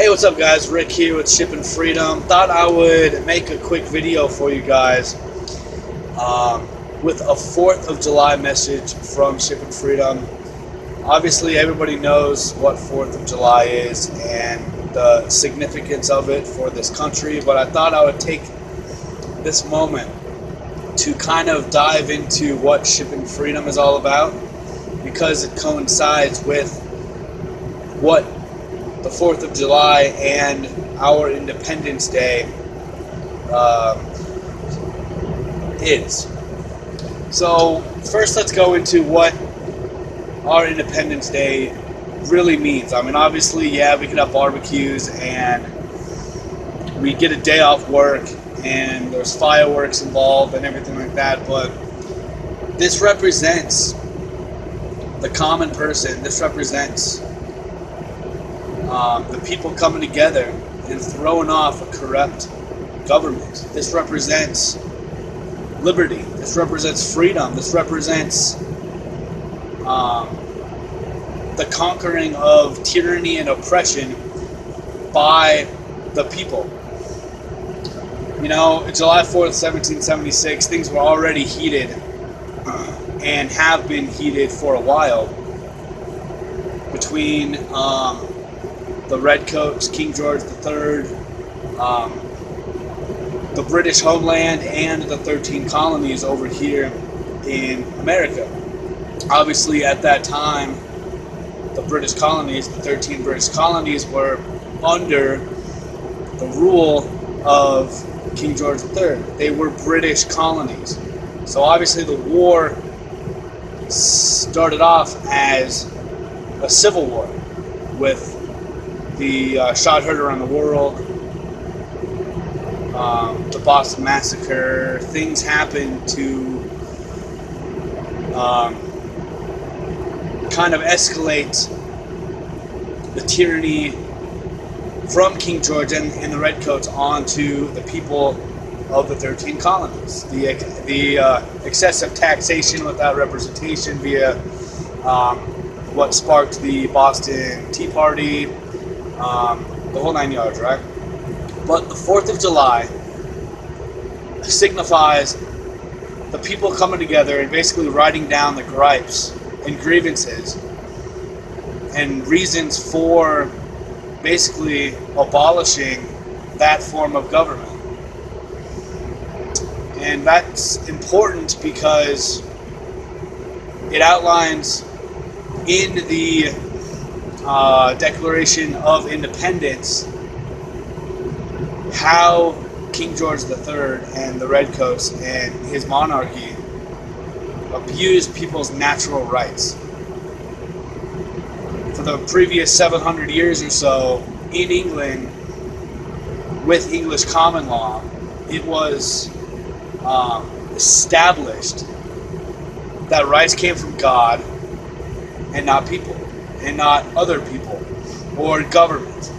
Hey, what's up, guys? Rick here with Shipping Freedom. Thought I would make a quick video for you guys with a 4th of July message from Shipping Freedom. Obviously, everybody knows what 4th of July is and the significance of it for this country, but I thought I would take this moment to kind of dive into what Shipping Freedom is all about, because it coincides with what the 4th of July and our Independence Day is. So first, let's go into what our Independence Day really means. I mean, obviously, yeah, we could have barbecues and we get a day off work and there's fireworks involved and everything like that, but this represents the common person. This represents the people coming together and throwing off a corrupt government. This represents liberty. This represents freedom. This represents the conquering of tyranny and oppression by the people. You know, July 4th, 1776, things were already heated and have been heated for a while between the Redcoats, King George III, the British homeland, and the 13 colonies over here in America. Obviously, at that time, the British colonies, the 13 British colonies, were under the rule of King George III. They were British colonies. So obviously the war started off as a civil war with the shot heard around the world, the Boston Massacre. Things happened to kind of escalate the tyranny from King George and the Redcoats onto the people of the 13 colonies. The excessive taxation without representation via what sparked the Boston Tea Party, the whole 9 yards, right? But the 4th of July signifies the people coming together and basically writing down the gripes and grievances and reasons for basically abolishing that form of government. And that's important because it outlines in the Declaration of Independence how King George III and the Redcoats and his monarchy abused people's natural rights. For the previous 700 years or so in England, with English common law, it was established that rights came from God and not people, and not other people or government.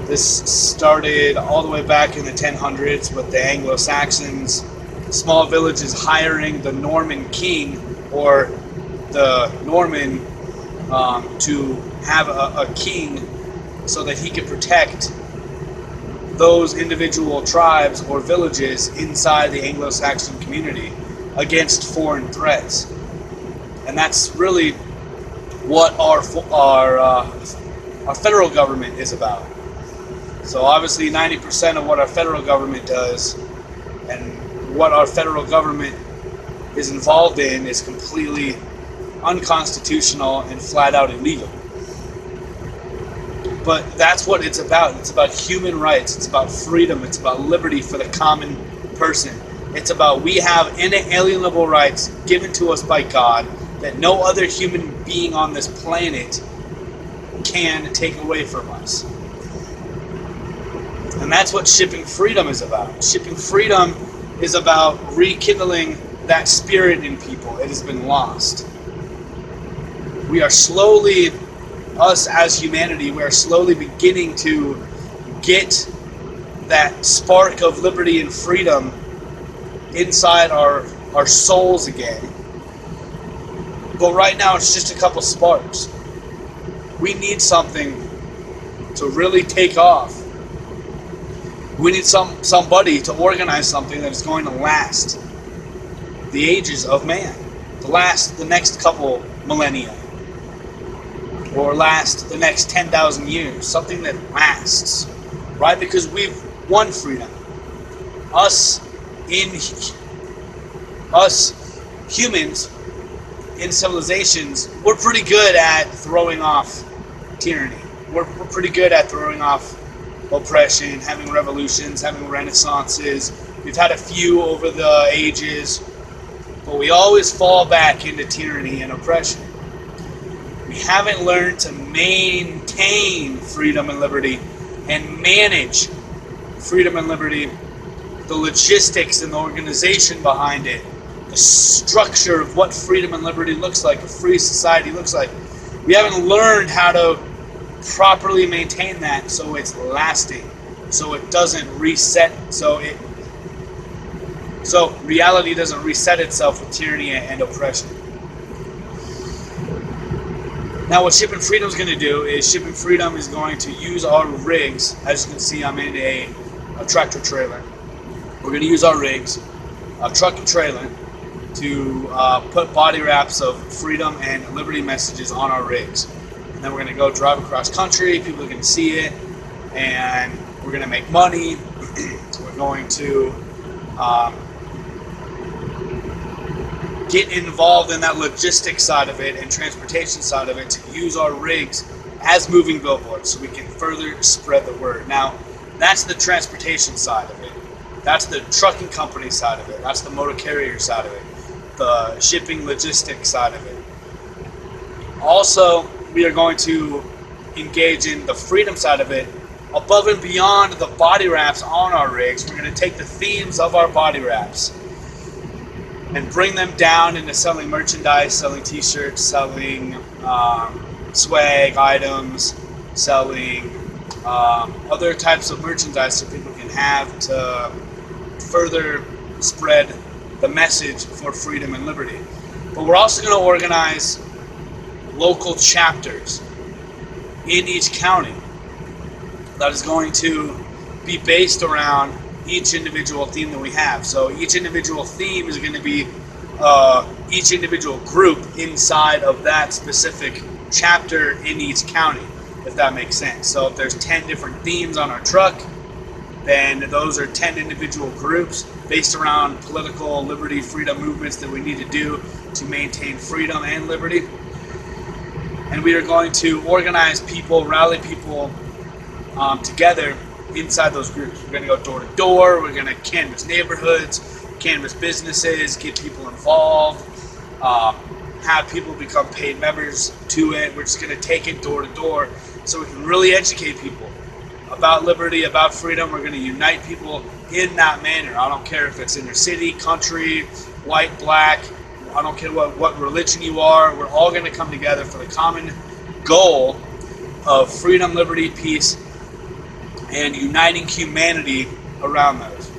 This started all the way back in the 1000s with the Anglo-Saxons, small villages hiring the Norman king or the Norman to have a king so that he could protect those individual tribes or villages inside the Anglo-Saxon community against foreign threats. And that's really what our federal government is about. So obviously 90% of what our federal government does and what our federal government is involved in is completely unconstitutional and flat out illegal. But that's what it's about. It's about human rights. It's about freedom. It's about liberty for the common person. It's about we have inalienable rights given to us by God that no other human being on this planet can take away from us. And that's what Shipping Freedom is about. Shipping Freedom is about rekindling that spirit in people. It has been lost. We are slowly, us as humanity, we are slowly beginning to get that spark of liberty and freedom inside our souls again. But right now it's just a couple sparks. We need something to really take off, we need somebody to organize something that is going to last the ages of man, to last the next couple millennia, or last the next 10,000 years, something that lasts, right? Because we've won freedom. Us humans in civilizations, we're pretty good at throwing off tyranny. We're pretty good at throwing off oppression, having revolutions, having renaissances. We've had a few over the ages, but we always fall back into tyranny and oppression. We haven't learned to maintain freedom and liberty and manage freedom and liberty, the logistics and the organization behind it, the structure of what freedom and liberty looks like, a free society looks like. We haven't learned how to properly maintain that so it's lasting, so it doesn't reset, so reality doesn't reset itself with tyranny and oppression. Now what Shipping Freedom is going to do is Shipping Freedom is going to use our rigs. As you can see, I'm in a tractor trailer. We're going to use our rigs, a truck and trailer, to put body wraps of freedom and liberty messages on our rigs. And then we're going to go drive across country, people are going to see it, and we're going to make money. We're going to get involved in that logistics side of it and transportation side of it to use our rigs as moving billboards so we can further spread the word. Now, that's the transportation side of it. That's the trucking company side of it. That's the motor carrier side of it. The shipping logistics side of it. Also, we are going to engage in the freedom side of it. Above and beyond the body wraps on our rigs, we're going to take the themes of our body wraps and bring them down into selling merchandise, selling t-shirts, selling swag items, selling other types of merchandise so people can have to further spread the message for freedom and liberty. But we're also going to organize local chapters in each county that is going to be based around each individual theme that we have. So each individual theme is going to be each individual group inside of that specific chapter in each county, if that makes sense. So if there's 10 different themes on our truck, then those are 10 individual groups based around political liberty, freedom movements that we need to do to maintain freedom and liberty. And we are going to organize people, rally people together inside those groups. We're going to go door to door. We're going to canvass neighborhoods, canvass businesses, get people involved, have people become paid members to it. We're just going to take it door to door so we can really educate people about liberty, about freedom. We're going to unite people in that manner. I don't care if it's inner city, country, white, black. I don't care what religion you are. We're all going to come together for the common goal of freedom, liberty, peace, and uniting humanity around those.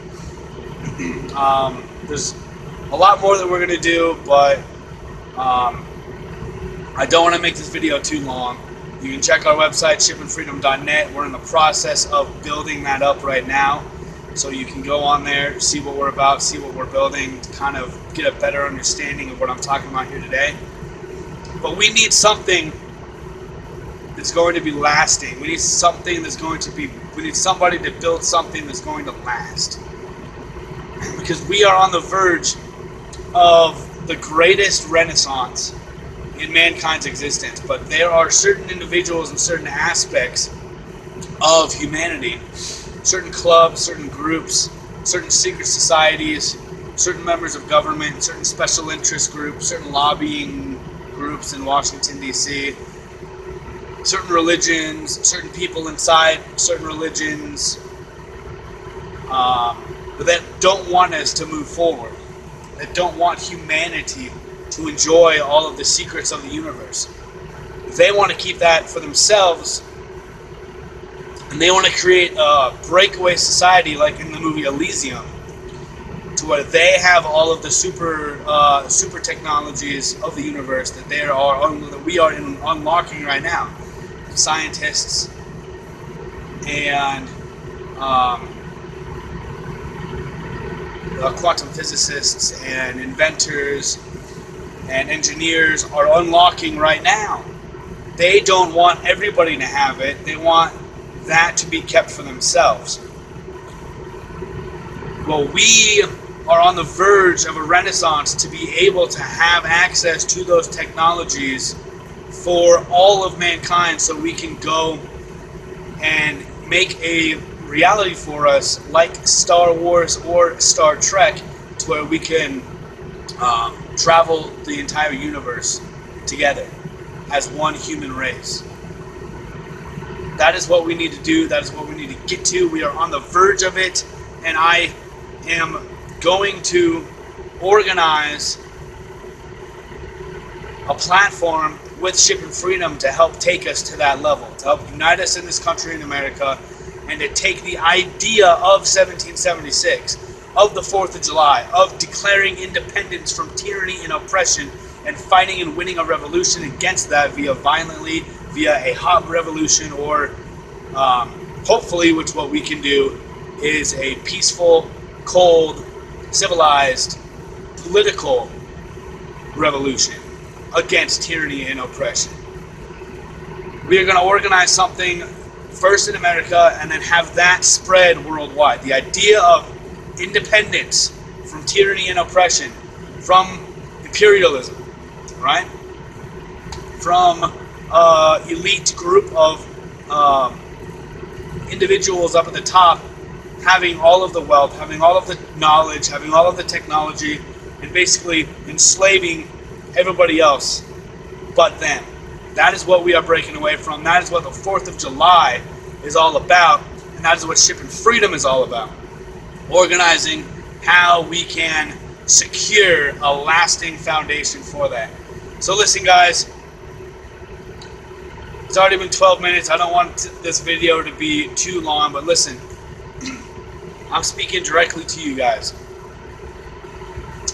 There's a lot more that we're going to do, but I don't want to make this video too long. You can check our website, shippingfreedom.net. We're in the process of building that up right now. So you can go on there, see what we're about, see what we're building, to kind of get a better understanding of what I'm talking about here today. But we need something that's going to be lasting. We need something that's going to be, we need somebody to build something that's going to last. Because we are on the verge of the greatest renaissance in mankind's existence. But there are certain individuals and certain aspects of humanity, certain clubs, certain groups, certain secret societies, certain members of government, certain special interest groups, certain lobbying groups in Washington, D.C., certain religions, certain people inside certain religions that don't want us to move forward, that don't want humanity to enjoy all of the secrets of the universe. They want to keep that for themselves, and they want to create a breakaway society like in the movie Elysium, to where they have all of the super technologies of the universe that we are unlocking right now. Scientists and quantum physicists and inventors and engineers are unlocking right now. They don't want everybody to have it. They want that to be kept for themselves. Well, we are on the verge of a renaissance to be able to have access to those technologies for all of mankind, so we can go and make a reality for us like Star Wars or Star Trek, to where we can travel the entire universe together as one human race. That is what we need to do. That is what we need to get to. We are on the verge of it, and I am going to organize a platform with Shipping Freedom to help take us to that level, to help unite us in this country in America, and to take the idea of 1776, of the 4th of July, of declaring independence from tyranny and oppression, and fighting and winning a revolution against that via a hot revolution, or hopefully, which what we can do is a peaceful, cold, civilized, political revolution against tyranny and oppression. We are going to organize something first in America and then have that spread worldwide. The idea of independence from tyranny and oppression, from imperialism, right? From elite group of individuals up at the top having all of the wealth, having all of the knowledge, having all of the technology, and basically enslaving everybody else but them. That is what we are breaking away from. That is what the 4th of July is all about, and that is what Shipping Freedom is all about. Organizing how we can secure a lasting foundation for that. So listen, guys, it's already been 12 minutes. I don't want this video to be too long, but listen, I'm speaking directly to you guys.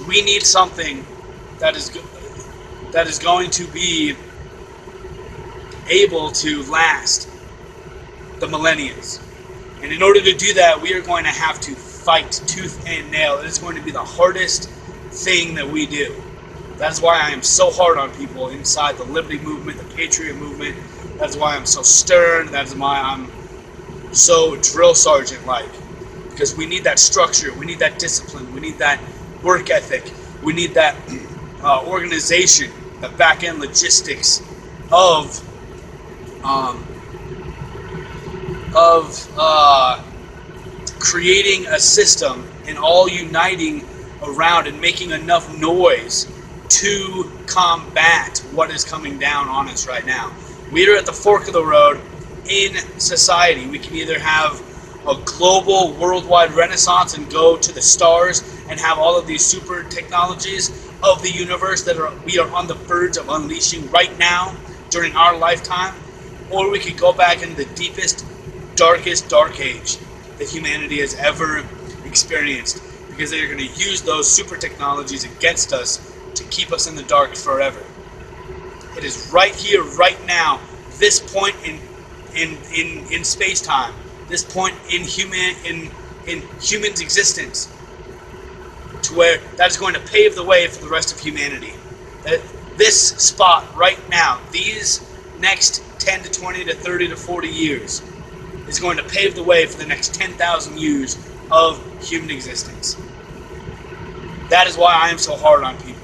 We need something that is going to be able to last the millenniums. And in order to do that, we are going to have to fight tooth and nail. It is going to be the hardest thing that we do. That is why I am so hard on people inside the Liberty Movement, the Patriot Movement. That is why I'm so stern. That is why I'm so drill sergeant-like. Because we need that structure. We need that discipline. We need that work ethic. We need that organization, the back-end logistics of creating a system and all uniting around and making enough noise to combat what is coming down on us right now. We are at the fork of the road in society. We can either have a global, worldwide renaissance and go to the stars and have all of these super technologies of the universe that we are on the verge of unleashing right now during our lifetime, or we could go back into the deepest, darkest dark age that humanity has ever experienced, because they are going to use those super technologies against us to keep us in the dark forever. It is right here, right now, this point in space-time, this point in human's existence, to where that is going to pave the way for the rest of humanity. That this spot right now, these next 10 to 20 to 30 to 40 years, is going to pave the way for the next 10,000 years of human existence. That is why I am so hard on people.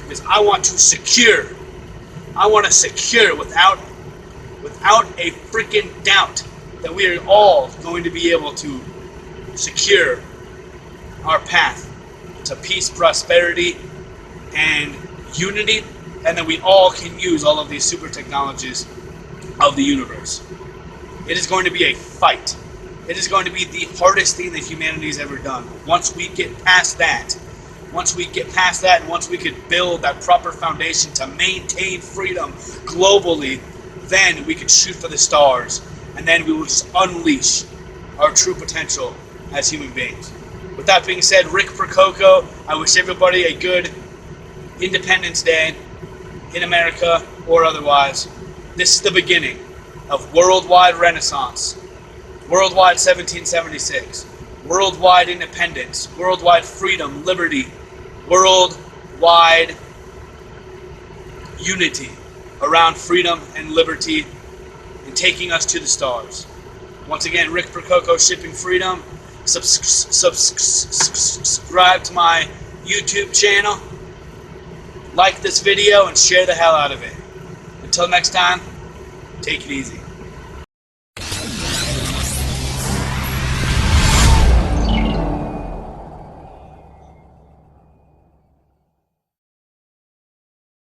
Because I want to secure without a freaking doubt that we are all going to be able to secure our path to peace, prosperity, and unity, and that we all can use all of these super technologies of the universe. It is going to be a fight. It is going to be the hardest thing that humanity has ever done. Once we get past that, and once we could build that proper foundation to maintain freedom globally, then we could shoot for the stars, and then we will just unleash our true potential as human beings. With that being said, Rick Prococo, I wish everybody a good Independence Day in America or otherwise. This is the beginning of worldwide renaissance Worldwide 1776. Worldwide independence. Worldwide freedom, liberty. Worldwide unity around freedom and liberty and taking us to the stars. Once again, Rick Percoco, Shipping Freedom. Subscribe to my YouTube channel. Like this video and share the hell out of it. Until next time, take it easy.